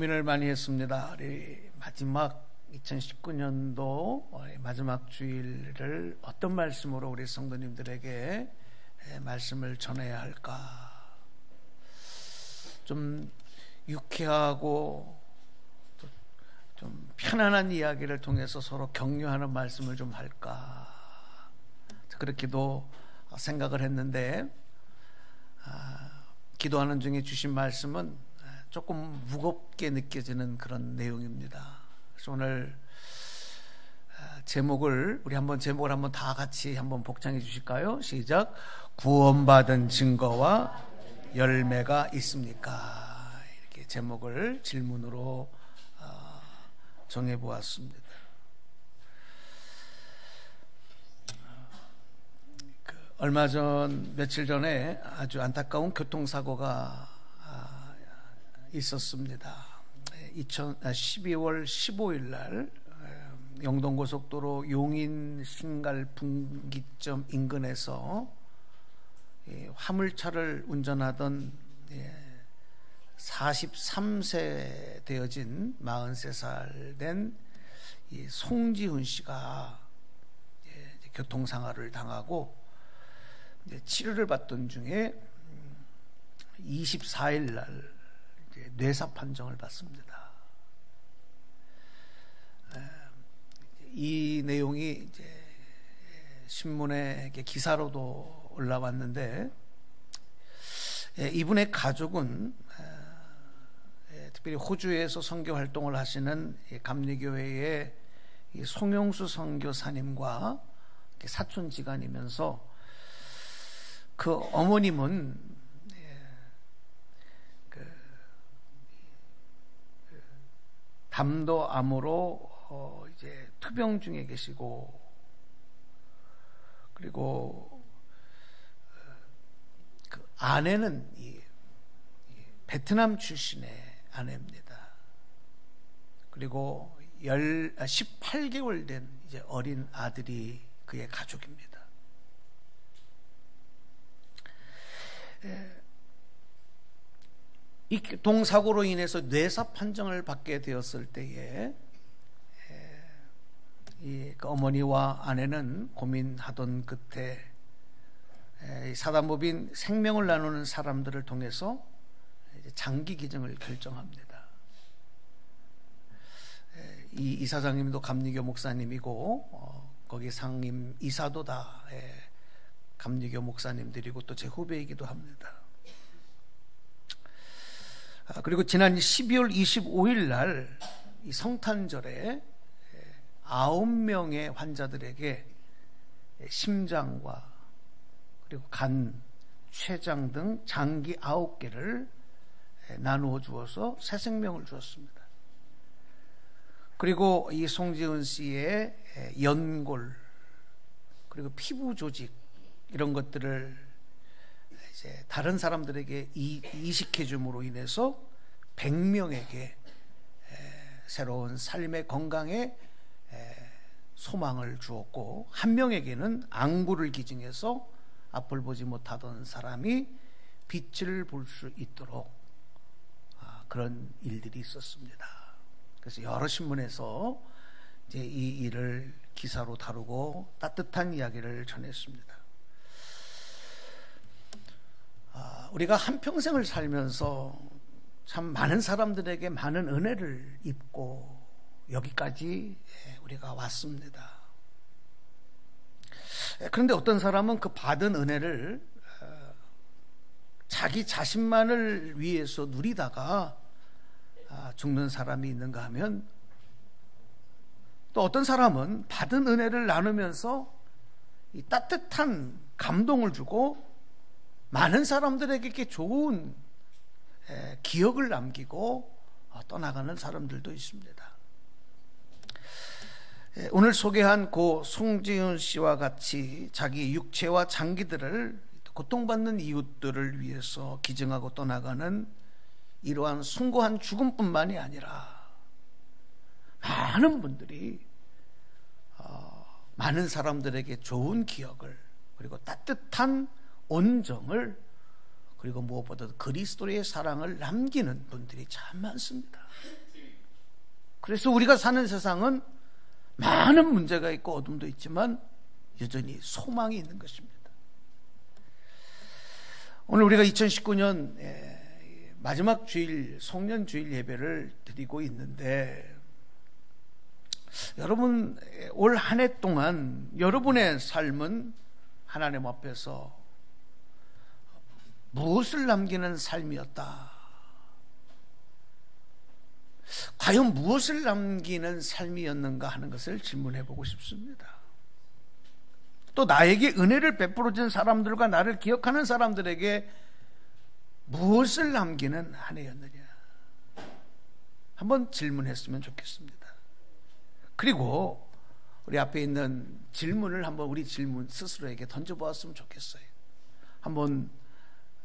고민을 많이 했습니다. 우리 마지막 2019년도 마지막 주일을 어떤 말씀으로 우리 성도님들에게 말씀을 전해야 할까? 좀 유쾌하고 좀 편안한 이야기를 통해서 서로 격려하는 말씀을 좀 할까? 그렇게도 생각을 했는데 기도하는 중에 주신 말씀은 조금 무겁게 느껴지는 그런 내용입니다. 그래서 오늘 우리 한번 제목을 한번 다 같이 한번 복창해 주실까요? 시작. 구원받은 증거와 열매가 있습니까? 이렇게 제목을 질문으로 정해 보았습니다. 며칠 전에 아주 안타까운 교통사고가 있었습니다. 12월 15일 날 영동고속도로 용인 신갈 분기점 인근에서 화물차를 운전하던 43세 되어진 43살 된 송지훈 씨가 교통사고를 당하고 치료를 받던 중에 24일 날 뇌사 판정을 받습니다. 이 내용이 이제 신문에 기사로도 올라왔는데 이분의 가족은 특별히 호주에서 선교 활동을 하시는 감리교회의 송영수 선교사님과 사촌지간이면서 그 어머님은 담도암으로 이제 투병 중에 계시고, 그리고 그 아내는 베트남 출신의 아내입니다. 그리고 18개월 된 이제 어린 아들이 그의 가족입니다. 이 교통사고로 인해서 뇌사 판정을 받게 되었을 때에 그 어머니와 아내는 고민하던 끝에 사단법인 생명을 나누는 사람들을 통해서 장기 기증을 결정합니다. 이 이사장님도 감리교 목사님이고 거기 상임 이사도 다 감리교 목사님들이고 또 제 후배이기도 합니다. 그리고 지난 12월 25일 날 이 성탄절에 9명의 환자들에게 심장과 그리고 간, 췌장 등 장기 9개를 나누어 주어서 새 생명을 주었습니다. 그리고 이 송지은 씨의 연골 그리고 피부 조직 이런 것들을 이제 다른 사람들에게 이식해 줌으로 인해서 100명에게 새로운 삶의 건강에 소망을 주었고, 한 명에게는 안구를 기증해서 앞을 보지 못하던 사람이 빛을 볼 수 있도록 그런 일들이 있었습니다. 그래서 여러 신문에서 이제 이 일을 기사로 다루고 따뜻한 이야기를 전했습니다. 우리가 한평생을 살면서 참 많은 사람들에게 많은 은혜를 입고 여기까지 우리가 왔습니다. 그런데 어떤 사람은 그 받은 은혜를 자기 자신만을 위해서 누리다가 죽는 사람이 있는가 하면, 또 어떤 사람은 받은 은혜를 나누면서 이 따뜻한 감동을 주고 많은 사람들에게 이렇게 좋은 기억을 남기고 떠나가는 사람들도 있습니다. 오늘 소개한 고 송지은 씨와 같이 자기 육체와 장기들을 고통받는 이웃들을 위해서 기증하고 떠나가는 이러한 숭고한 죽음뿐만이 아니라 많은 분들이 많은 사람들에게 좋은 기억을, 그리고 따뜻한 온정을 그리고 무엇보다도 그리스도의 사랑을 남기는 분들이 참 많습니다. 그래서 우리가 사는 세상은 많은 문제가 있고 어둠도 있지만 여전히 소망이 있는 것입니다. 오늘 우리가 2019년 마지막 주일, 송년 주일 예배를 드리고 있는데, 여러분 올 한 해 동안 여러분의 삶은 하나님 앞에서 무엇을 남기는 삶이었다? 과연 무엇을 남기는 삶이었는가 하는 것을 질문해 보고 싶습니다. 또 나에게 은혜를 베풀어 준 사람들과 나를 기억하는 사람들에게 무엇을 남기는 한 해였느냐, 한번 질문했으면 좋겠습니다. 그리고 우리 앞에 있는 질문을 한번 우리 질문 스스로에게 던져보았으면 좋겠어요. 한번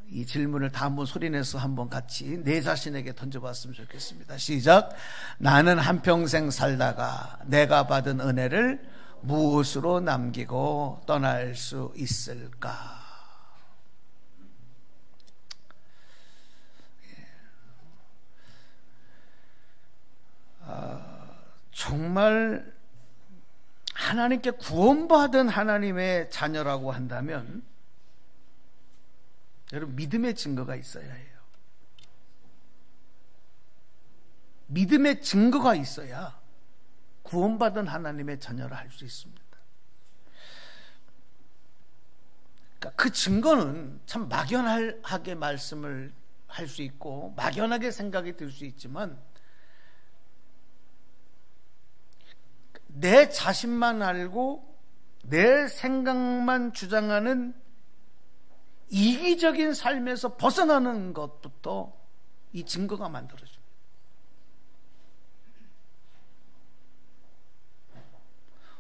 이 질문을 다 한번 소리내서 한번 같이 내 자신에게 던져봤으면 좋겠습니다. 시작. 나는 한평생 살다가 내가 받은 은혜를 무엇으로 남기고 떠날 수 있을까? 정말 하나님께 구원받은 하나님의 자녀라고 한다면 여러분, 믿음의 증거가 있어야 해요. 믿음의 증거가 있어야 구원받은 하나님의 자녀를 할 수 있습니다. 그러니까 그 증거는 참 막연하게 말씀을 할 수 있고 막연하게 생각이 들 수 있지만, 내 자신만 알고 내 생각만 주장하는 이기적인 삶에서 벗어나는 것부터 이 증거가 만들어집니다.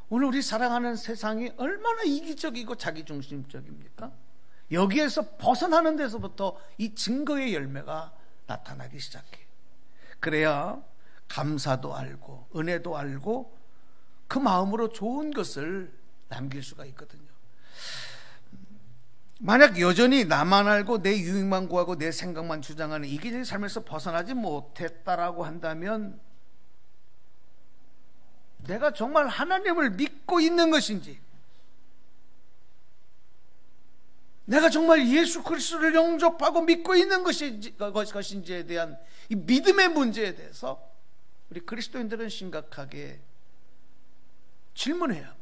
오늘 우리 살아가는 세상이 얼마나 이기적이고 자기중심적입니까? 여기에서 벗어나는 데서부터 이 증거의 열매가 나타나기 시작해요. 그래야 감사도 알고 은혜도 알고 그 마음으로 좋은 것을 남길 수가 있거든요. 만약 여전히 나만 알고 내 유익만 구하고 내 생각만 주장하는 이기적인 삶에서 벗어나지 못했다라고 한다면, 내가 정말 하나님을 믿고 있는 것인지, 내가 정말 예수 그리스도를 영접하고 믿고 있는 것인지에 대한 이 믿음의 문제에 대해서 우리 그리스도인들은 심각하게 질문해야 합니다.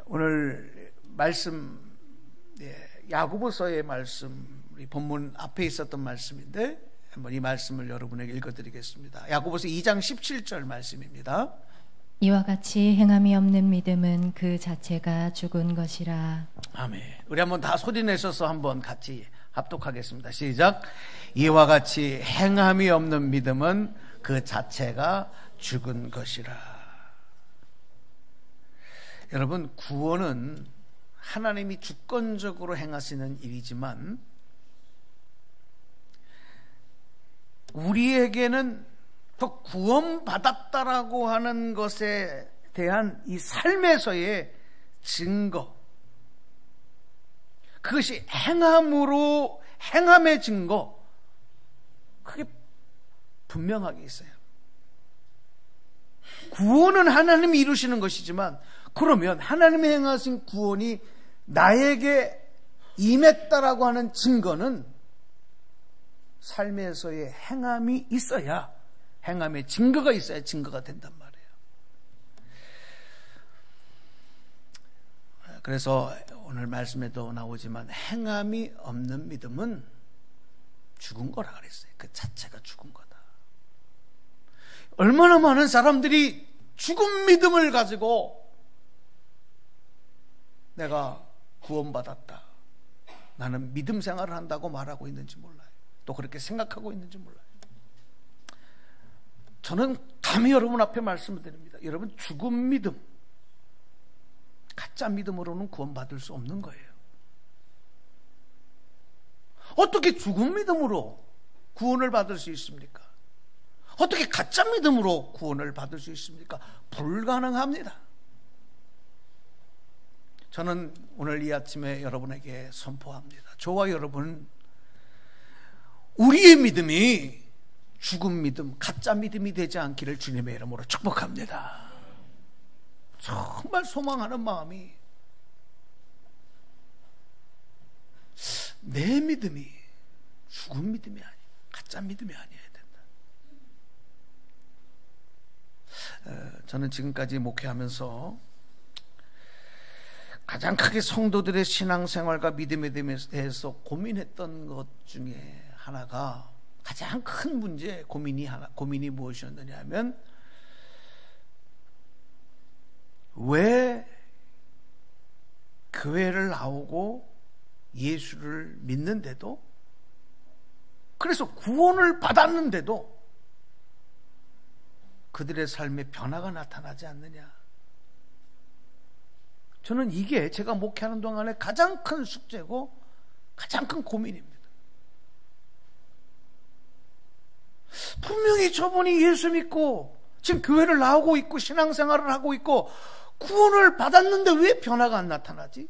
오늘 말씀, 야고보서의 말씀, 우리 본문 앞에 있었던 말씀인데 한번 이 말씀을 여러분에게 읽어드리겠습니다. 야고보서 2장 17절 말씀입니다. 이와 같이 행함이 없는 믿음은 그 자체가 죽은 것이라. 아멘. 우리 한번 다 소리 내셔서 한번 같이 합독하겠습니다. 시작. 이와 같이 행함이 없는 믿음은 그 자체가 죽은 것이라. 여러분, 구원은 하나님이 주권적으로 행하시는 일이지만 우리에게는 또 구원받았다라고 하는 것에 대한 이 삶에서의 증거, 그것이 행함의 증거, 그게 분명하게 있어요. 구원은 하나님이 이루시는 것이지만, 그러면 하나님이 행하신 구원이 나에게 임했다라고 하는 증거는 삶에서의 행함이 있어야, 행함의 증거가 있어야 증거가 된단 말이에요. 그래서 오늘 말씀에도 나오지만 행함이 없는 믿음은 죽은 거라 그랬어요. 그 자체가 죽은 거다. 얼마나 많은 사람들이 죽은 믿음을 가지고 내가 구원받았다, 나는 믿음 생활을 한다고 말하고 있는지 몰라요. 또 그렇게 생각하고 있는지 몰라요. 저는 감히 여러분 앞에 말씀을 드립니다. 여러분, 죽은 믿음, 가짜 믿음으로는 구원받을 수 없는 거예요. 어떻게 죽은 믿음으로 구원을 받을 수 있습니까? 어떻게 가짜 믿음으로 구원을 받을 수 있습니까? 불가능합니다. 저는 오늘 이 아침에 여러분에게 선포합니다. 저와 여러분, 우리의 믿음이 죽은 믿음, 가짜 믿음이 되지 않기를 주님의 이름으로 축복합니다. 정말 소망하는 마음이, 내 믿음이 죽은 믿음이 아니야, 가짜 믿음이 아니어야 된다. 저는 지금까지 목회하면서 가장 크게 성도들의 신앙생활과 믿음에 대해서 고민했던 것 중에 하나가, 가장 큰 문제, 고민이 무엇이었느냐 하면, 왜 교회를 나오고 예수를 믿는데도, 그래서 구원을 받았는데도 그들의 삶에 변화가 나타나지 않느냐. 저는 이게 제가 목회하는 동안에 가장 큰 숙제고 가장 큰 고민입니다. 분명히 저분이 예수 믿고 지금 교회를 나오고 있고 신앙생활을 하고 있고 구원을 받았는데 왜 변화가 안 나타나지?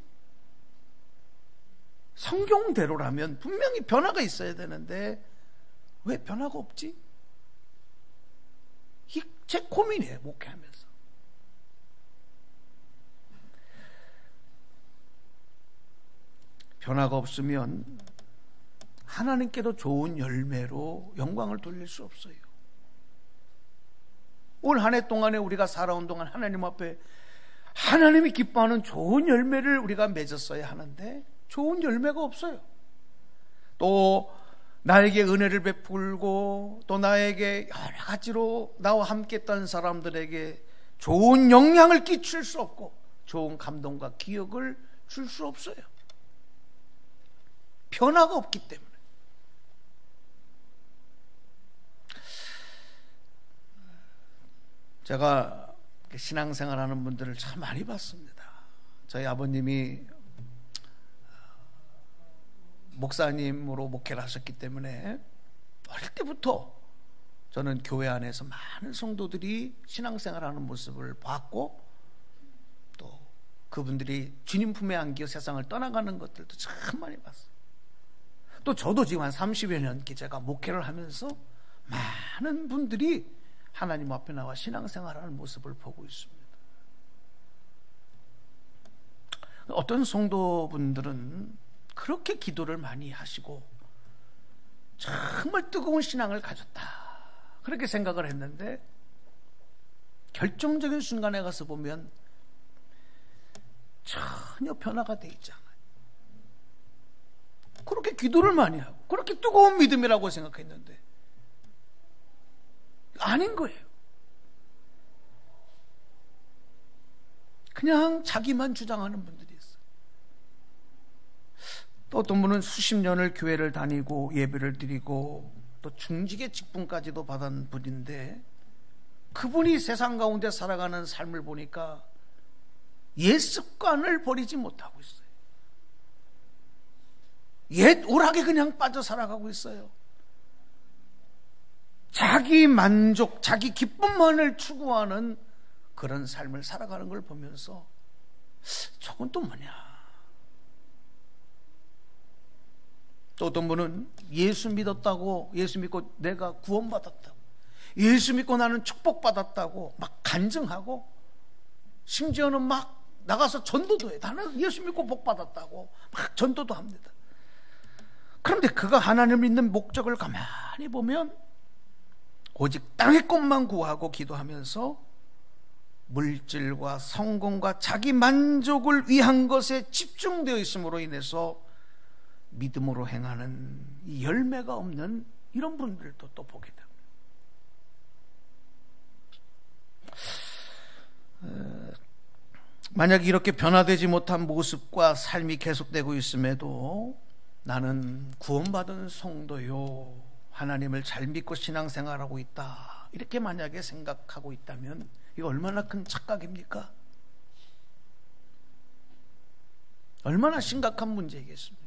성경대로라면 분명히 변화가 있어야 되는데 왜 변화가 없지? 이게 제 고민이에요, 목회하면서. 변화가 없으면 하나님께도 좋은 열매로 영광을 돌릴 수 없어요. 올 한 해 동안에 우리가 살아온 동안 하나님 앞에 하나님이 기뻐하는 좋은 열매를 우리가 맺었어야 하는데 좋은 열매가 없어요. 또 나에게 은혜를 베풀고 또 나에게 여러 가지로 나와 함께 했던 사람들에게 좋은 영향을 끼칠 수 없고 좋은 감동과 기억을 줄 수 없어요. 변화가 없기 때문에. 제가 신앙생활하는 분들을 참 많이 봤습니다. 저희 아버님이 목사님으로 목회를 하셨기 때문에 어릴 때부터 저는 교회 안에서 많은 성도들이 신앙생활하는 모습을 봤고 또 그분들이 주님 품에 안겨 세상을 떠나가는 것들도 참 많이 봤어요. 또 저도 지금 한 30여 년께 제가 목회를 하면서 많은 분들이 하나님 앞에 나와 신앙생활하는 모습을 보고 있습니다. 어떤 성도분들은 그렇게 기도를 많이 하시고 정말 뜨거운 신앙을 가졌다 그렇게 생각을 했는데 결정적인 순간에 가서 보면 전혀 변화가 되어 있지 않아요. 그렇게 기도를 많이 하고 그렇게 뜨거운 믿음이라고 생각했는데 아닌 거예요. 그냥 자기만 주장하는 분들이 있어요. 또 어떤 분은 수십 년을 교회를 다니고 예배를 드리고 또 중직의 직분까지도 받은 분인데 그분이 세상 가운데 살아가는 삶을 보니까 옛 습관을 버리지 못하고 있어요. 옛 오락에 그냥 빠져 살아가고 있어요. 자기 만족, 자기 기쁨만을 추구하는 그런 삶을 살아가는 걸 보면서 저건 또 뭐냐. 또 어떤 분은 예수 믿었다고, 예수 믿고 내가 구원받았다고, 예수 믿고 나는 축복받았다고 막 간증하고 심지어는 막 나가서 전도도 해. 나는 예수 믿고 복받았다고 막 전도도 합니다. 그런데 그가 하나님을 믿는 목적을 가만히 보면 오직 땅의 것만 구하고 기도하면서 물질과 성공과 자기 만족을 위한 것에 집중되어 있음으로 인해서 믿음으로 행하는 이 열매가 없는 이런 분들도 또 보게 됩니다. 만약 이렇게 변화되지 못한 모습과 삶이 계속되고 있음에도 나는 구원받은 성도요, 하나님을 잘 믿고 신앙생활하고 있다, 이렇게 만약에 생각하고 있다면 이거 얼마나 큰 착각입니까? 얼마나 심각한 문제이겠습니까?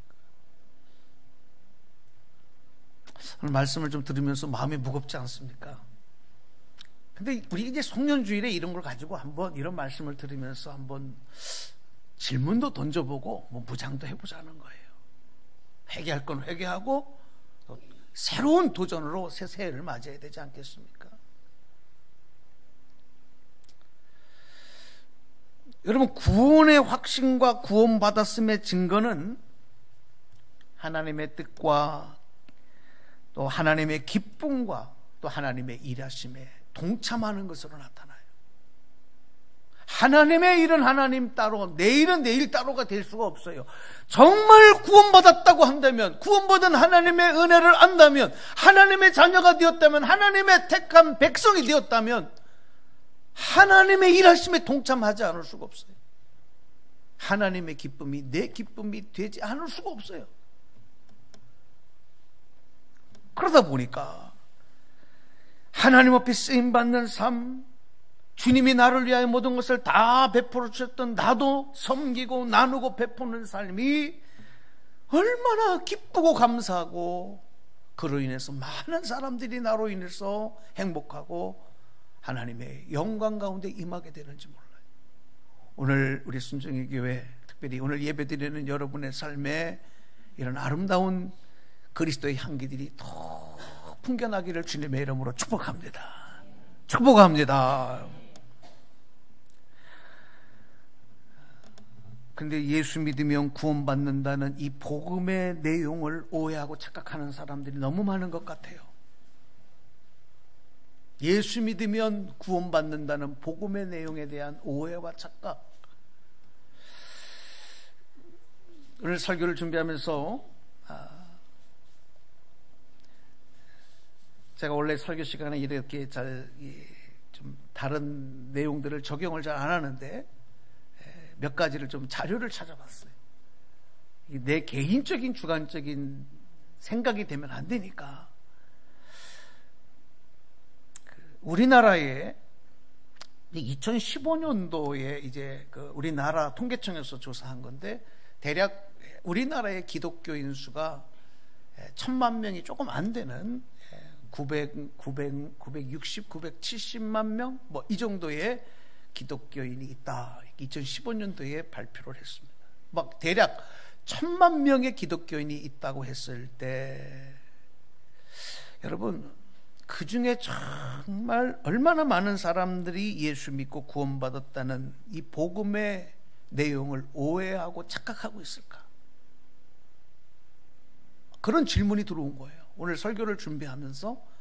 오늘 말씀을 좀 들으면서 마음이 무겁지 않습니까? 근데 우리 이제 송년주일에 이런 걸 가지고 한번 이런 말씀을 들으면서 한번 질문도 던져보고 뭐 무장도 해보자는 거예요. 회개할 건 회개하고 또 새로운 도전으로 새 새해를 맞이해야 되지 않겠습니까? 여러분, 구원의 확신과 구원받았음의 증거는 하나님의 뜻과 또 하나님의 기쁨과 또 하나님의 일하심에 동참하는 것으로 나타나요. 하나님의 일은 하나님 따로, 내 일은 내 일 따로가 될 수가 없어요. 정말 구원받았다고 한다면, 구원받은 하나님의 은혜를 안다면, 하나님의 자녀가 되었다면, 하나님의 택한 백성이 되었다면 하나님의 일하심에 동참하지 않을 수가 없어요. 하나님의 기쁨이 내 기쁨이 되지 않을 수가 없어요. 그러다 보니까 하나님 앞에 쓰임받는 삶, 주님이 나를 위하여 모든 것을 다 베풀어 주셨던 나도 섬기고 나누고 베푸는 삶이 얼마나 기쁘고 감사하고, 그로 인해서 많은 사람들이 나로 인해서 행복하고 하나님의 영광 가운데 임하게 되는지 몰라요. 오늘 우리 순종의 교회, 특별히 오늘 예배드리는 여러분의 삶에 이런 아름다운 그리스도의 향기들이 더 풍겨나기를 주님의 이름으로 축복합니다. 축복합니다. 그런데 예수 믿으면 구원받는다는 이 복음의 내용을 오해하고 착각하는 사람들이 너무 많은 것 같아요. 예수 믿으면 구원받는다는 복음의 내용에 대한 오해와 착각. 오늘 설교를 준비하면서 제가 원래 설교 시간에 이렇게 좀 다른 내용들을 적용을 잘 안 하는데 몇 가지를 좀 자료를 찾아봤어요. 내 개인적인 주관적인 생각이 되면 안 되니까. 우리나라에 2015년도에 이제 우리나라 통계청에서 조사한 건데, 대략 우리나라의 기독교인 수가 1000만 명이 조금 안 되는 960, 970만 명 뭐 이 정도의 기독교인이 있다. 2015년도에 발표를 했습니다. 막 대략 1000만 명의 기독교인이 있다고 했을 때, 여러분, 그 중에 정말 얼마나 많은 사람들이 예수 믿고 구원받았다는 이 복음의 내용을 오해하고 착각하고 있을까? 그런 질문이 들어온 거예요. 오늘 설교를 준비하면서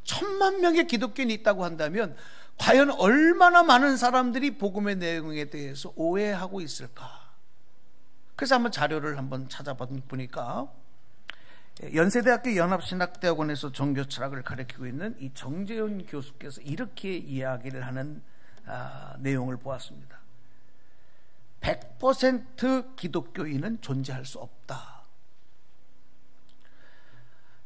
1000만 명의 기독교인이 있다고 한다면 과연 얼마나 많은 사람들이 복음의 내용에 대해서 오해하고 있을까? 그래서 한번 자료를 한번 찾아보니까 연세대학교 연합신학대학원에서 종교철학을 가르치고 있는 이 정재훈 교수께서 이렇게 이야기를 하는 내용을 보았습니다. 100% 기독교인은 존재할 수 없다.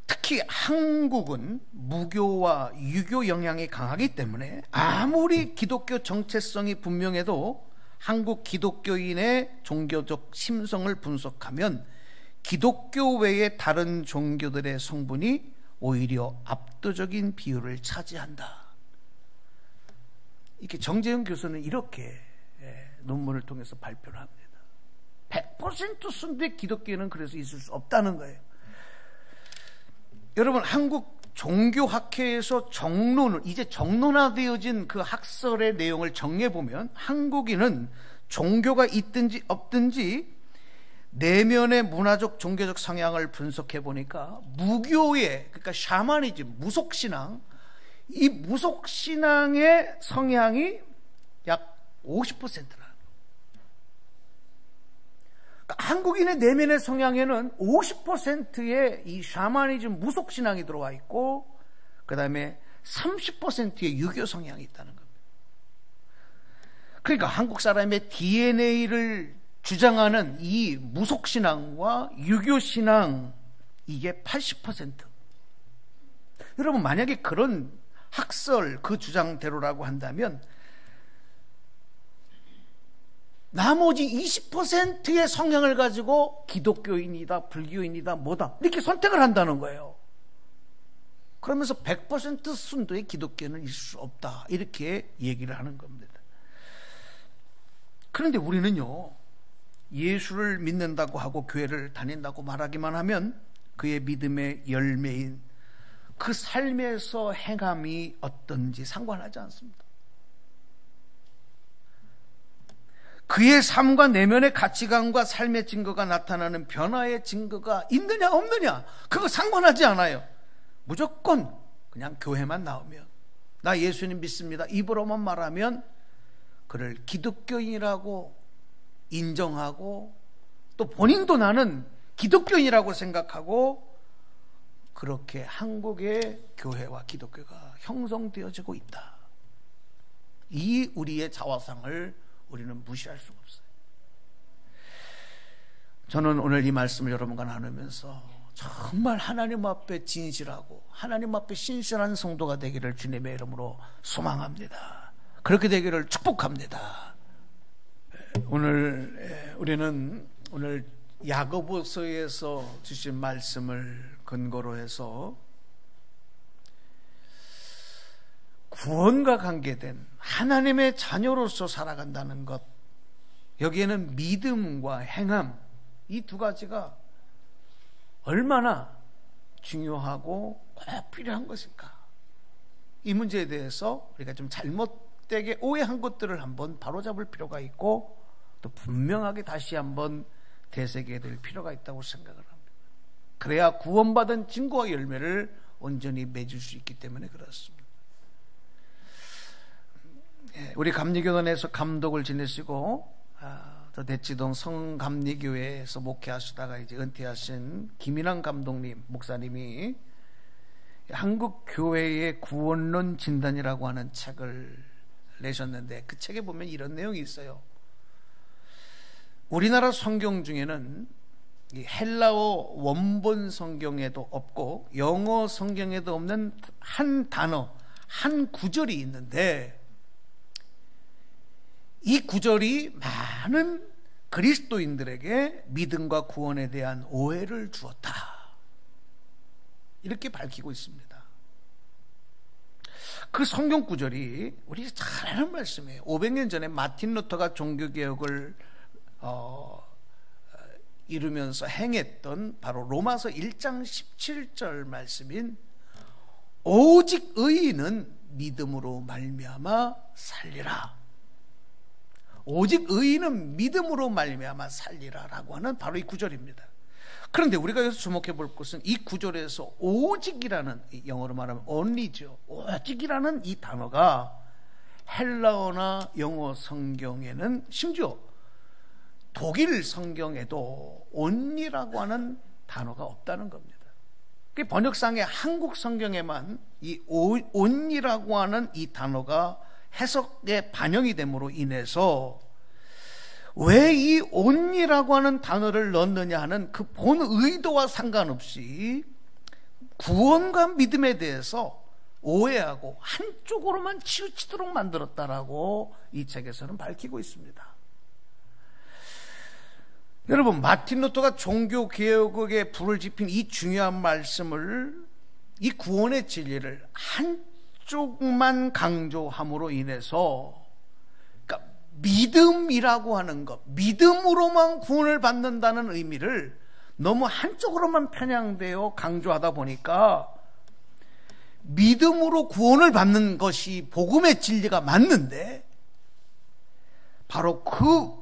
특히 한국은 무교와 유교 영향이 강하기 때문에 아무리 기독교 정체성이 분명해도 한국 기독교인의 종교적 심성을 분석하면 기독교 외의 다른 종교들의 성분이 오히려 압도적인 비율을 차지한다. 이렇게 정재훈 교수는 이렇게 논문을 통해서 발표를 합니다. 100% 순대 기독교인은 그래서 있을 수 없다는 거예요. 여러분, 한국 종교학회에서 정론을, 이제 정론화되어진 그 학설의 내용을 정리해보면 한국인은 종교가 있든지 없든지 내면의 문화적 종교적 성향을 분석해보니까 무교의, 그러니까 샤머니즘, 무속신앙, 이 무속신앙의 성향이 약 50%라. 한국인의 내면의 성향에는 50%의 이 샤머니즘 무속신앙이 들어와 있고, 그 다음에 30%의 유교 성향이 있다는 겁니다. 그러니까 한국 사람의 DNA를 주장하는 이 무속신앙과 유교신앙, 이게 80%. 여러분, 만약에 그런 학설, 그 주장대로라고 한다면 나머지 20%의 성향을 가지고 기독교인이다, 불교인이다, 뭐다 이렇게 선택을 한다는 거예요. 그러면서 100% 순도의 기독교는 있을 수 없다, 이렇게 얘기를 하는 겁니다. 그런데 우리는요, 예수를 믿는다고 하고 교회를 다닌다고 말하기만 하면 그의 믿음의 열매인 그 삶에서 행함이 어떤지 상관하지 않습니다. 그의 삶과 내면의 가치관과 삶의 증거가 나타나는 변화의 증거가 있느냐 없느냐, 그거 상관하지 않아요. 무조건 그냥 교회만 나오면, 나 예수님 믿습니다, 입으로만 말하면 그를 기독교인이라고 인정하고, 또 본인도 나는 기독교인이라고 생각하고, 그렇게 한국의 교회와 기독교가 형성되어지고 있다. 이 우리의 자화상을 우리는 무시할 수가 없어요. 저는 오늘 이 말씀을 여러분과 나누면서 정말 하나님 앞에 진실하고 하나님 앞에 신실한 성도가 되기를 주님의 이름으로 소망합니다. 그렇게 되기를 축복합니다. 오늘 우리는 오늘 야고보서에서 주신 말씀을 근거로 해서 구원과 관계된 하나님의 자녀로서 살아간다는 것, 여기에는 믿음과 행함, 이 두 가지가 얼마나 중요하고 꼭 필요한 것인가, 이 문제에 대해서 우리가 좀 잘못되게 오해한 것들을 한번 바로잡을 필요가 있고, 또 분명하게 다시 한번 되새겨야 될 필요가 있다고 생각을 합니다. 그래야 구원받은 증거와 열매를 온전히 맺을 수 있기 때문에 그렇습니다. 우리 감리교단에서 감독을 지내시고 또 대치동 성감리교회에서 목회하시다가 이제 은퇴하신 김인환 감독님, 목사님이 한국 교회의 구원론 진단이라고 하는 책을 내셨는데, 그 책에 보면 이런 내용이 있어요. 우리나라 성경 중에는 이 헬라어 원본 성경에도 없고 영어 성경에도 없는 한 단어, 한 구절이 있는데, 이 구절이 많은 그리스도인들에게 믿음과 구원에 대한 오해를 주었다, 이렇게 밝히고 있습니다. 그 성경 구절이 우리 잘 아는 말씀이에요. 500년 전에 마틴 루터가 종교개혁을 이루면서 행했던 바로 로마서 1장 17절 말씀인 오직 의인은 믿음으로 말미암아 살리라. 오직 의인은 믿음으로 말미암아 살리라라고 하는 바로 이 구절입니다. 그런데 우리가 여기서 주목해 볼 것은 이 구절에서 오직이라는, 영어로 말하면 only죠, 오직이라는 이 단어가 헬라어나 영어 성경에는, 심지어 독일 성경에도 only라고 하는 단어가 없다는 겁니다. 그 번역상의 한국 성경에만 이 only라고 하는 이 단어가 해석에 반영이 됨으로 인해서 왜 이 only라고 하는 단어를 넣느냐 하는 그 본 의도와 상관없이 구원과 믿음에 대해서 오해하고 한쪽으로만 치우치도록 만들었다라고 이 책에서는 밝히고 있습니다. 여러분, 마틴 루터가 종교개혁에 불을 지핀 이 중요한 말씀을, 이 구원의 진리를 한쪽만 강조함으로 인해서, 그러니까 믿음이라고 하는 것, 믿음으로만 구원을 받는다는 의미를 너무 한쪽으로만 편향되어 강조하다 보니까 믿음으로 구원을 받는 것이 복음의 진리가 맞는데, 바로 그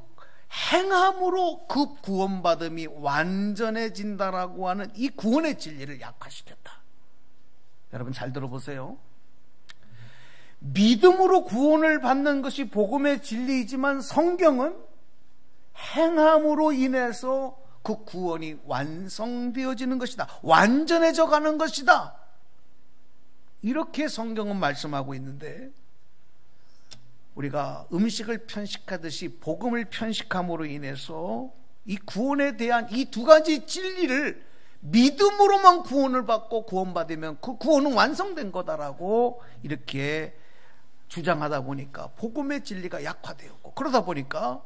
행함으로 그 구원받음이 완전해진다라고 하는 이 구원의 진리를 약화시켰다. 여러분 잘 들어보세요. 믿음으로 구원을 받는 것이 복음의 진리이지만 성경은 행함으로 인해서 그 구원이 완성되어지는 것이다, 완전해져 가는 것이다, 이렇게 성경은 말씀하고 있는데, 우리가 음식을 편식하듯이 복음을 편식함으로 인해서 이 구원에 대한 이 두 가지 진리를 믿음으로만 구원을 받고 구원받으면 그 구원은 완성된 거다라고 이렇게 주장하다 보니까 복음의 진리가 약화되었고, 그러다 보니까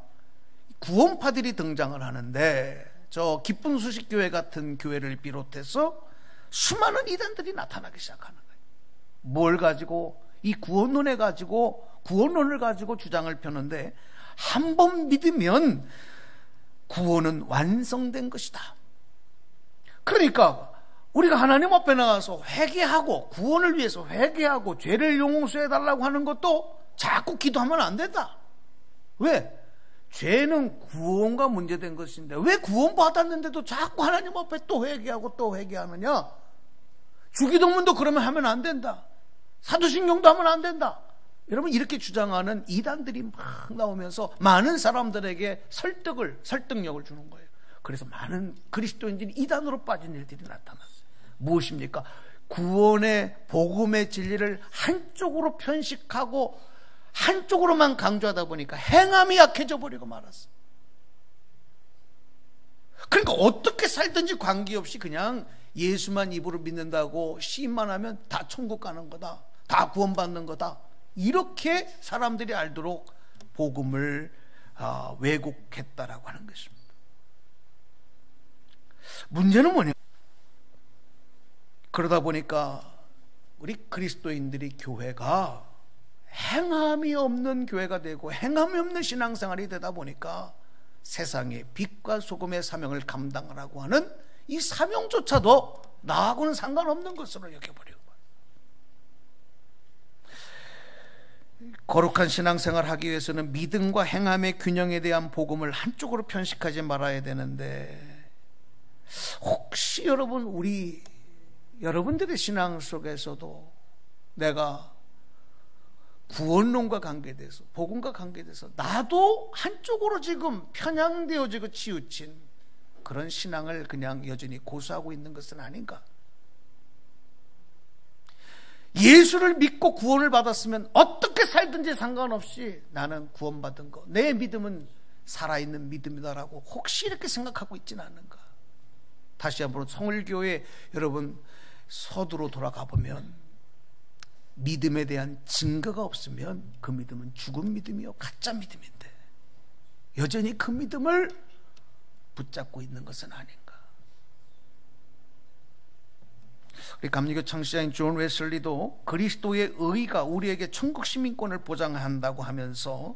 구원파들이 등장을 하는데, 저 기쁜 소식교회 같은 교회를 비롯해서 수많은 이단들이 나타나기 시작하는 거예요. 뭘 가지고? 이 구원론을 가지고 주장을 펴는데, 한 번 믿으면 구원은 완성된 것이다. 그러니까 우리가 하나님 앞에 나가서 회개하고, 구원을 위해서 회개하고 죄를 용서해달라고 하는 것도 자꾸 기도하면 안 된다. 왜? 죄는 구원과 문제된 것인데 왜 구원받았는데도 자꾸 하나님 앞에 또 회개하고 또 회개하느냐? 주기도문도 그러면 하면 안 된다. 사도신경도 하면 안 된다. 여러분, 이렇게 주장하는 이단들이 막 나오면서 많은 사람들에게 설득력을 주는 거예요. 그래서 많은 그리스도인들이 이단으로 빠진 일들이 나타났어요. 무엇입니까? 구원의 복음의 진리를 한쪽으로 편식하고 한쪽으로만 강조하다 보니까 행함이 약해져 버리고 말았어. 그러니까 어떻게 살든지 관계없이 그냥 예수만 입으로 믿는다고 시인만 하면 다 천국 가는 거다, 다 구원받는 거다, 이렇게 사람들이 알도록 복음을 왜곡했다라고 하는 것입니다. 문제는 뭐냐? 그러다 보니까 우리 그리스도인들이 교회가 행함이 없는 교회가 되고 행함이 없는 신앙생활이 되다 보니까 세상의 빛과 소금의 사명을 감당하라고 하는 이 사명조차도 나하고는 상관없는 것으로 여겨버리고, 거룩한 신앙생활을 하기 위해서는 믿음과 행함의 균형에 대한 복음을 한쪽으로 편식하지 말아야 되는데, 혹시 여러분들의 신앙 속에서도 내가 구원론과 관계돼서, 복음과 관계돼서 나도 한쪽으로 지금 편향되어지고 치우친 그런 신앙을 그냥 여전히 고수하고 있는 것은 아닌가? 예수를 믿고 구원을 받았으면 어떻게 살든지 상관없이 나는 구원받은 거, 내 믿음은 살아있는 믿음이다라고 혹시 이렇게 생각하고 있지는 않는가? 다시 한번 성울교회 여러분 서두로 돌아가 보면 믿음에 대한 증거가 없으면 그 믿음은 죽은 믿음이요, 가짜 믿음인데 여전히 그 믿음을 붙잡고 있는 것은 아닌가? 우리 감리교 창시자인 존 웨슬리도 그리스도의 의가 우리에게 천국 시민권을 보장한다고 하면서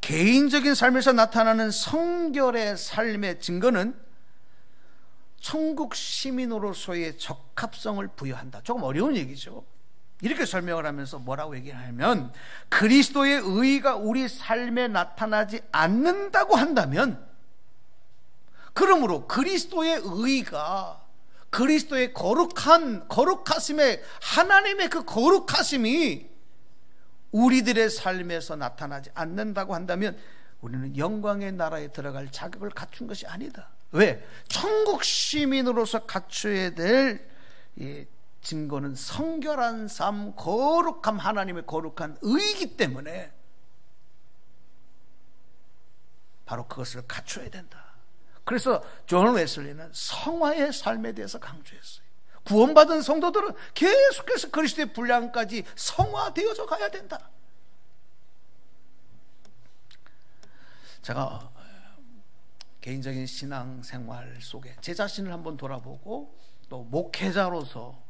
개인적인 삶에서 나타나는 성결의 삶의 증거는 천국 시민으로서의 적합성을 부여한다. 조금 어려운 얘기죠. 이렇게 설명을 하면서 뭐라고 얘기하냐면, 그리스도의 의가 우리 삶에 나타나지 않는다고 한다면, 그러므로 그리스도의 의가, 그리스도의 거룩하심의, 하나님의 그 거룩하심이 우리들의 삶에서 나타나지 않는다고 한다면 우리는 영광의 나라에 들어갈 자격을 갖춘 것이 아니다. 왜? 천국 시민으로서 갖춰야 될 증거는 성결한 삶, 거룩함, 하나님의 거룩한 의이기 때문에 바로 그것을 갖춰야 된다. 그래서 존 웨슬리는 성화의 삶에 대해서 강조했어요. 구원받은 성도들은 계속해서 그리스도의 분량까지 성화되어져 가야 된다. 제가 개인적인 신앙생활 속에 제 자신을 한번 돌아보고 또 목회자로서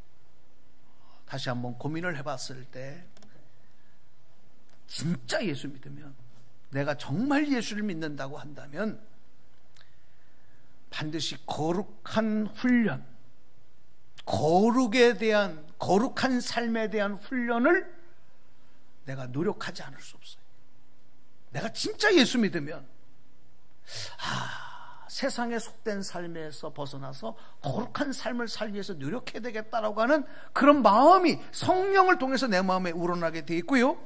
다시 한번 고민을 해봤을 때, 진짜 예수 믿으면, 내가 정말 예수를 믿는다고 한다면 반드시 거룩한 훈련, 거룩에 대한, 거룩한 삶에 대한 훈련을 내가 노력하지 않을 수 없어요. 내가 진짜 예수 믿으면 세상에 속된 삶에서 벗어나서 거룩한 삶을 살기 위해서 노력해야 되겠다라고 하는 그런 마음이 성령을 통해서 내 마음에 우러나게 되어 있고요,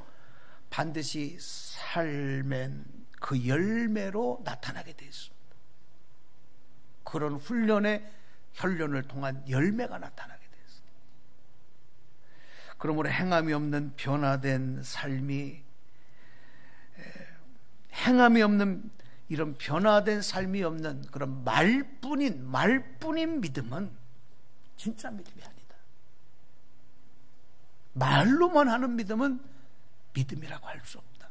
반드시 삶의 그 열매로 나타나게 되어 있습니다. 그런 훈련을 통한 열매가 나타나게 되어 있습니다. 그러므로 행함이 없는 변화된 삶이, 행함이 없는 이런 변화된 삶이 없는 그런 말뿐인 믿음은 진짜 믿음이 아니다. 말로만 하는 믿음은 믿음이라고 할 수 없다.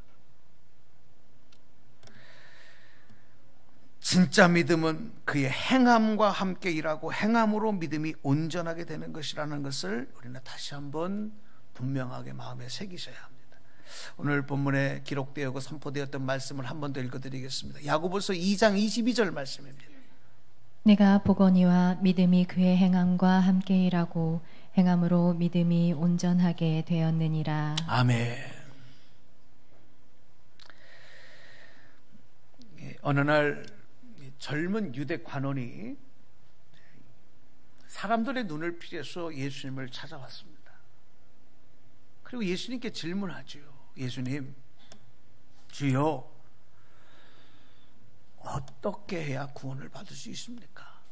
진짜 믿음은 그의 행함과 함께 일하고 행함으로 믿음이 온전하게 되는 것이라는 것을 우리는 다시 한번 분명하게 마음에 새기셔야 합니다. 오늘 본문에 기록되었고 선포되었던 말씀을 한 번 더 읽어드리겠습니다. 야고보서 2장 22절 말씀입니다. 내가 보거니와 믿음이 그의 행함과 함께 일하고 행함으로 믿음이 온전하게 되었느니라. 아멘. 어느 날 젊은 유대 관원이 사람들의 눈을 피해서 예수님을 찾아왔습니다. 그리고 예수님께 질문하지요. 예수님, 주여, 어떻게 해야 구원을 받을 수 있습니까?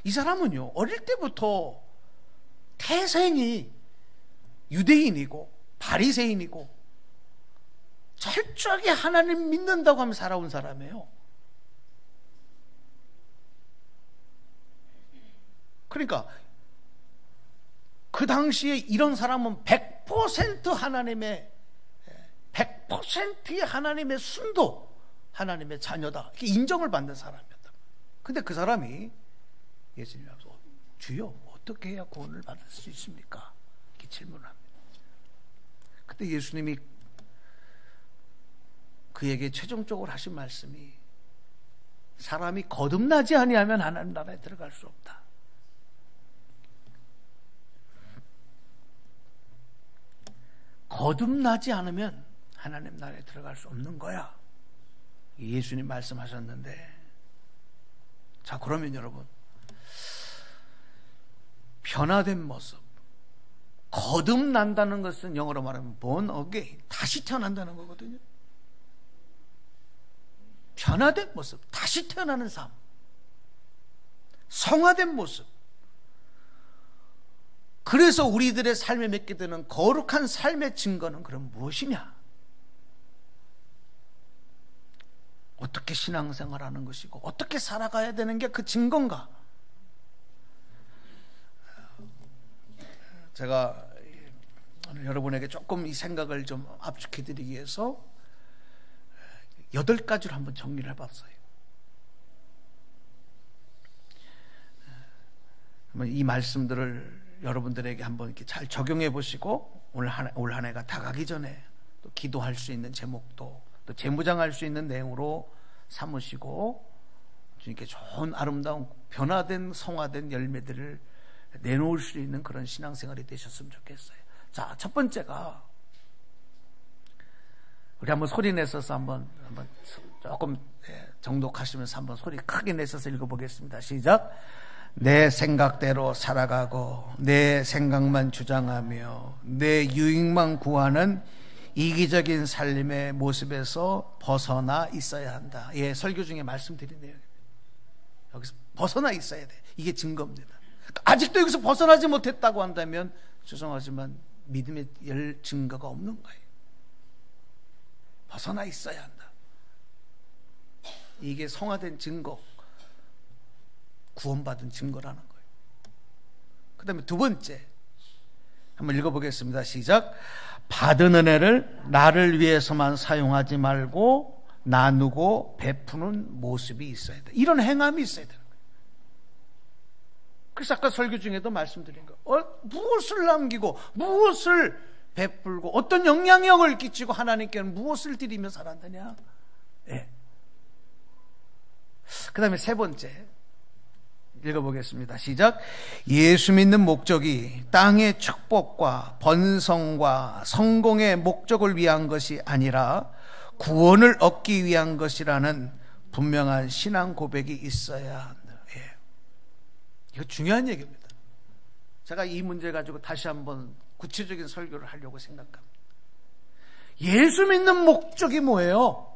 이 사람은요, 어릴 때부터 태생이 유대인이고 바리새인이고 철저하게 하나님 믿는다고 하면 살아온 사람이에요. 그러니까 그 당시에 이런 사람은 100% 하나님의 100%의 하나님의 순도, 하나님의 자녀다, 이렇게 인정을 받는 사람이었다. 근데 그 사람이 예수님 앞에서 주여, 어떻게 해야 구원을 받을 수 있습니까? 이렇게 질문합니다. 그때 예수님이 그에게 최종적으로 하신 말씀이, 사람이 거듭나지 아니하면 하나님 나라에 들어갈 수 없다. 거듭나지 않으면 하나님 나라에 들어갈 수 없는 거야. 예수님 말씀하셨는데, 자, 그러면 여러분, 변화된 모습, 거듭난다는 것은 영어로 말하면 born again, 다시 태어난다는 거거든요. 변화된 모습, 다시 태어나는 삶, 성화된 모습. 그래서 우리들의 삶에 맺게 되는 거룩한 삶의 증거는 그럼 무엇이냐? 어떻게 신앙생활하는 것이고 어떻게 살아가야 되는 게 그 증거인가? 제가 여러분에게 조금 이 생각을 좀 압축해 드리기 위해서 8가지로 한번 정리를 해봤어요. 이 말씀들을 여러분들에게 한번 이렇게 잘 적용해 보시고 올 한 해가 다가기 전에 또 기도할 수 있는 제목도 또 재무장할 수 있는 내용으로 삼으시고 주님께 좋은 아름다운 변화된 성화된 열매들을 내놓을 수 있는 그런 신앙생활이 되셨으면 좋겠어요. 자, 첫 번째가 우리 한번 소리 내서서 한번 조금 정독하시면서 한번 소리 크게 내서서 읽어보겠습니다. 시작. 내 생각대로 살아가고 내 생각만 주장하며 내 유익만 구하는 이기적인 삶의 모습에서 벗어나 있어야 한다. 예, 설교 중에 말씀드린 내용입니다. 여기서 벗어나 있어야 돼. 이게 증거입니다. 아직도 여기서 벗어나지 못했다고 한다면 죄송하지만 믿음의 증거가 없는 거예요. 벗어나 있어야 한다. 이게 성화된 증거, 구원받은 증거라는 거예요. 그 다음에 두 번째 한번 읽어보겠습니다. 시작. 받은 은혜를 나를 위해서만 사용하지 말고 나누고 베푸는 모습이 있어야 돼. 이런 행함이 있어야 되는 거예요. 그래서 아까 설교 중에도 말씀드린 거, 무엇을 남기고 무엇을 베풀고 어떤 영향력을 끼치고 하나님께는 무엇을 드리며 살았느냐. 예. 그 다음에 세 번째 읽어보겠습니다. 시작. 예수 믿는 목적이 땅의 축복과 번성과 성공의 목적을 위한 것이 아니라 구원을 얻기 위한 것이라는 분명한 신앙 고백이 있어야 한다. 예. 이거 중요한 얘기입니다. 제가 이 문제 가지고 다시 한번 구체적인 설교를 하려고 생각합니다. 예수 믿는 목적이 뭐예요?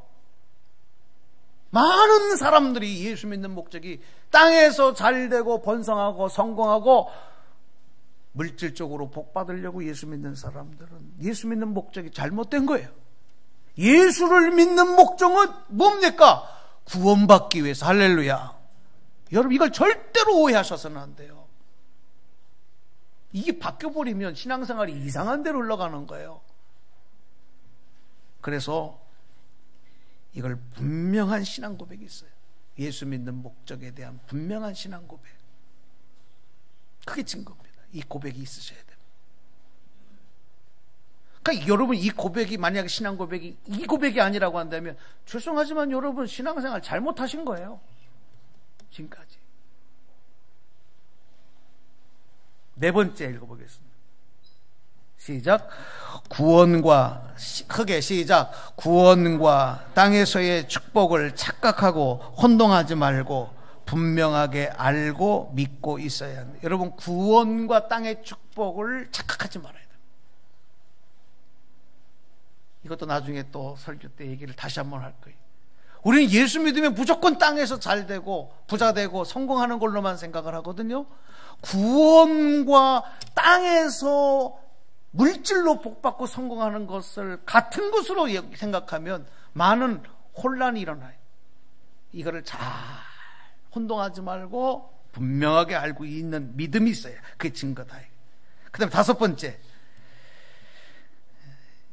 많은 사람들이 예수 믿는 목적이 땅에서 잘되고 번성하고 성공하고 물질적으로 복받으려고 예수 믿는 사람들은 예수 믿는 목적이 잘못된 거예요. 예수를 믿는 목적은 뭡니까? 구원받기 위해서. 할렐루야. 여러분, 이걸 절대로 오해하셔서는 안 돼요. 이게 바뀌어버리면 신앙생활이 이상한 데로 흘러가는 거예요. 그래서 이걸 분명한 신앙 고백이 있어요. 예수 믿는 목적에 대한 분명한 신앙 고백. 그게 증거입니다. 이 고백이 있으셔야 돼요. 그러니까 여러분 이 고백이 만약에 신앙 고백이 이 고백이 아니라고 한다면 죄송하지만 여러분 신앙생활 잘못하신 거예요. 지금까지. 네 번째 읽어보겠습니다. 시작. 구원과 크게 시작. 구원과 땅에서의 축복을 착각하고 혼동하지 말고 분명하게 알고 믿고 있어야 합니다. 여러분 구원과 땅의 축복을 착각하지 말아야 돼요. 이것도 나중에 또 설교 때 얘기를 다시 한번 할 거예요. 우리는 예수 믿으면 무조건 땅에서 잘 되고 부자 되고 성공하는 걸로만 생각을 하거든요. 구원과 땅에서 물질로 복받고 성공하는 것을 같은 것으로 생각하면 많은 혼란이 일어나요. 이거를 잘 혼동하지 말고 분명하게 알고 있는 믿음이 있어요. 그게 증거다. 그 다음에 다섯 번째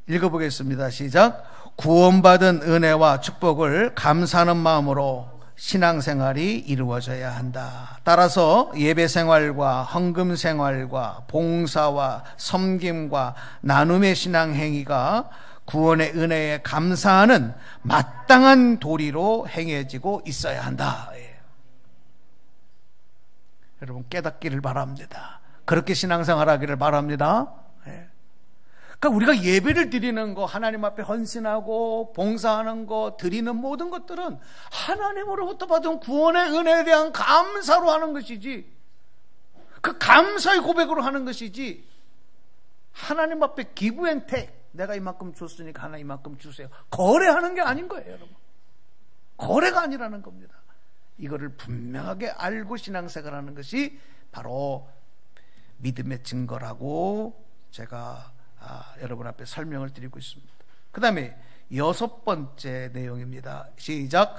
읽어보겠습니다. 시작. 구원받은 은혜와 축복을 감사하는 마음으로 신앙생활이 이루어져야 한다. 따라서 예배생활과 헌금생활과 봉사와 섬김과 나눔의 신앙행위가 구원의 은혜에 감사하는 마땅한 도리로 행해지고 있어야 한다. 예. 여러분 깨닫기를 바랍니다. 그렇게 신앙생활하기를 바랍니다. 예. 그러니까 우리가 예배를 드리는 거, 하나님 앞에 헌신하고 봉사하는 거, 드리는 모든 것들은 하나님으로부터 받은 구원의 은혜에 대한 감사로 하는 것이지, 그 감사의 고백으로 하는 것이지, 하나님 앞에 give and take, 내가 이만큼 줬으니까 하나 이만큼 주세요, 거래하는 게 아닌 거예요. 여러분 거래가 아니라는 겁니다. 이거를 분명하게 알고 신앙생활하는 것이 바로 믿음의 증거라고 제가 여러분 앞에 설명을 드리고 있습니다. 그 다음에 여섯 번째 내용입니다. 시작.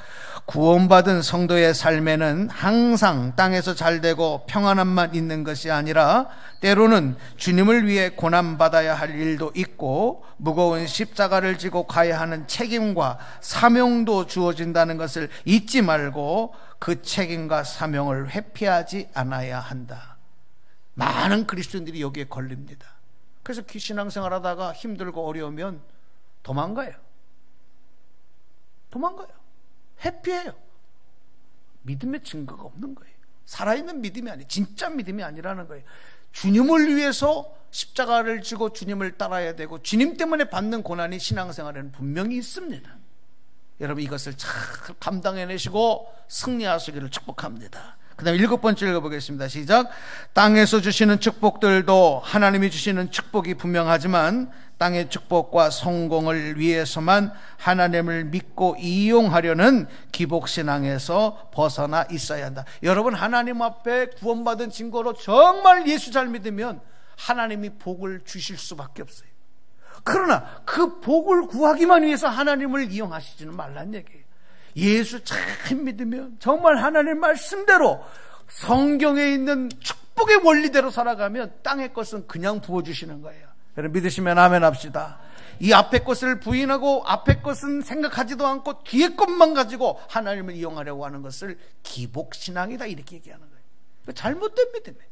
구원받은 성도의 삶에는 항상 땅에서 잘되고 평안함만 있는 것이 아니라 때로는 주님을 위해 고난받아야 할 일도 있고 무거운 십자가를 지고 가야 하는 책임과 사명도 주어진다는 것을 잊지 말고 그 책임과 사명을 회피하지 않아야 한다. 많은 그리스도인들이 여기에 걸립니다. 그래서 신앙생활 하다가 힘들고 어려우면 도망가요. 회피해요. 믿음의 증거가 없는 거예요. 살아있는 믿음이 아니에요. 진짜 믿음이 아니라는 거예요. 주님을 위해서 십자가를 지고 주님을 따라야 되고 주님 때문에 받는 고난이 신앙생활에는 분명히 있습니다. 여러분 이것을 잘 감당해내시고 승리하시기를 축복합니다. 그 다음에 일곱 번째 읽어보겠습니다. 시작. 땅에서 주시는 축복들도 하나님이 주시는 축복이 분명하지만 땅의 축복과 성공을 위해서만 하나님을 믿고 이용하려는 기복신앙에서 벗어나 있어야 한다. 여러분 하나님 앞에 구원받은 증거로 정말 예수 잘 믿으면 하나님이 복을 주실 수밖에 없어요. 그러나 그 복을 구하기만 위해서 하나님을 이용하시지는 말란 얘기예요. 예수 잘 믿으면 정말 하나님 말씀대로 성경에 있는 축복의 원리대로 살아가면 땅의 것은 그냥 부어주시는 거예요. 여러분 믿으시면 아멘 합시다. 이 앞의 것을 부인하고 앞의 것은 생각하지도 않고 뒤의 것만 가지고 하나님을 이용하려고 하는 것을 기복신앙이다 이렇게 얘기하는 거예요. 잘못된 믿음이에요.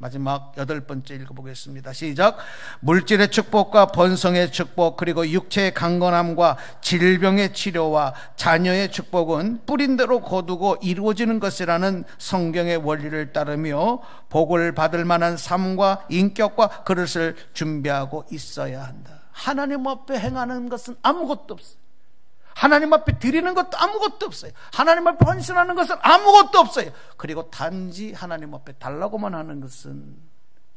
마지막 여덟 번째 읽어보겠습니다. 시작. 물질의 축복과 번성의 축복 그리고 육체의 강건함과 질병의 치료와 자녀의 축복은 뿌린 대로 거두고 이루어지는 것이라는 성경의 원리를 따르며 복을 받을 만한 삶과 인격과 그릇을 준비하고 있어야 한다. 하나님 앞에 행하는 것은 아무것도 없어요. 하나님 앞에 드리는 것도 아무것도 없어요. 하나님 앞에 헌신하는 것은 아무것도 없어요. 그리고 단지 하나님 앞에 달라고만 하는 것은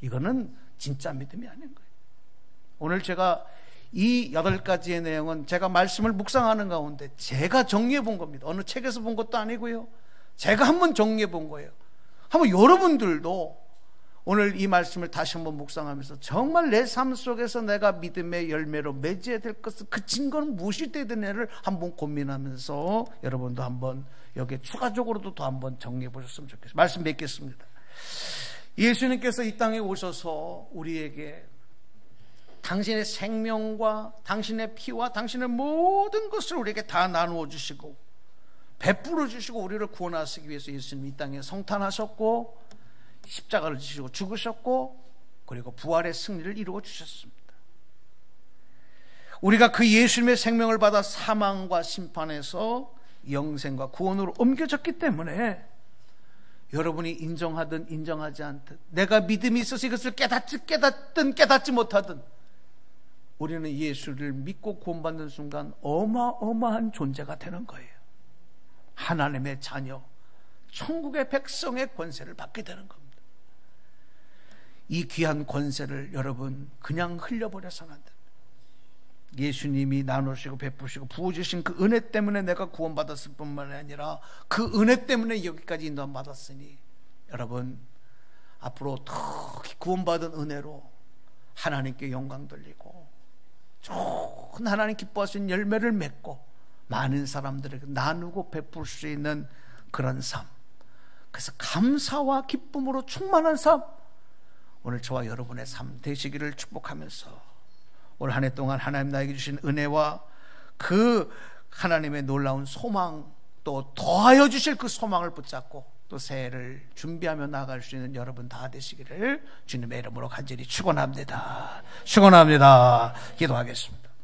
이거는 진짜 믿음이 아닌 거예요. 오늘 제가 이 8가지의 내용은 제가 말씀을 묵상하는 가운데 제가 정리해 본 겁니다. 어느 책에서 본 것도 아니고요. 제가 한번 정리해 본 거예요. 한번 여러분들도 오늘 이 말씀을 다시 한번 묵상하면서 정말 내 삶 속에서 내가 믿음의 열매로 맺어야 될 것은 그 증거는 무엇이 되야 되느냐를 한번 고민하면서 여러분도 한번 여기에 추가적으로도 더 한번 정리해 보셨으면 좋겠습니다. 말씀 맺겠습니다. 예수님께서 이 땅에 오셔서 우리에게 당신의 생명과 당신의 피와 당신의 모든 것을 우리에게 다 나누어 주시고 베풀어 주시고 우리를 구원하시기 위해서 예수님이 이 땅에 성탄하셨고 십자가를 지시고 죽으셨고 그리고 부활의 승리를 이루어 주셨습니다. 우리가 그 예수님의 생명을 받아 사망과 심판에서 영생과 구원으로 옮겨졌기 때문에 여러분이 인정하든 인정하지 않든 내가 믿음이 있어서 이것을 깨닫든 깨닫지 못하든 우리는 예수를 믿고 구원받는 순간 어마어마한 존재가 되는 거예요. 하나님의 자녀, 천국의 백성의 권세를 받게 되는 겁니다. 이 귀한 권세를 여러분 그냥 흘려버려서는 안 됩니다. 예수님이 나누시고 베푸시고 부어주신 그 은혜 때문에 내가 구원받았을 뿐만 아니라 그 은혜 때문에 여기까지 인도받았으니 여러분 앞으로 더 구원받은 은혜로 하나님께 영광 돌리고 좋은 하나님 기뻐하시는 열매를 맺고 많은 사람들에게 나누고 베풀 수 있는 그런 삶, 그래서 감사와 기쁨으로 충만한 삶, 오늘 저와 여러분의 삶 되시기를 축복하면서 올 한 해 동안 하나님 나에게 주신 은혜와 그 하나님의 놀라운 소망 또 더하여 주실 그 소망을 붙잡고 또 새해를 준비하며 나아갈 수 있는 여러분 다 되시기를 주님의 이름으로 간절히 축원합니다. 축원합니다. 기도하겠습니다.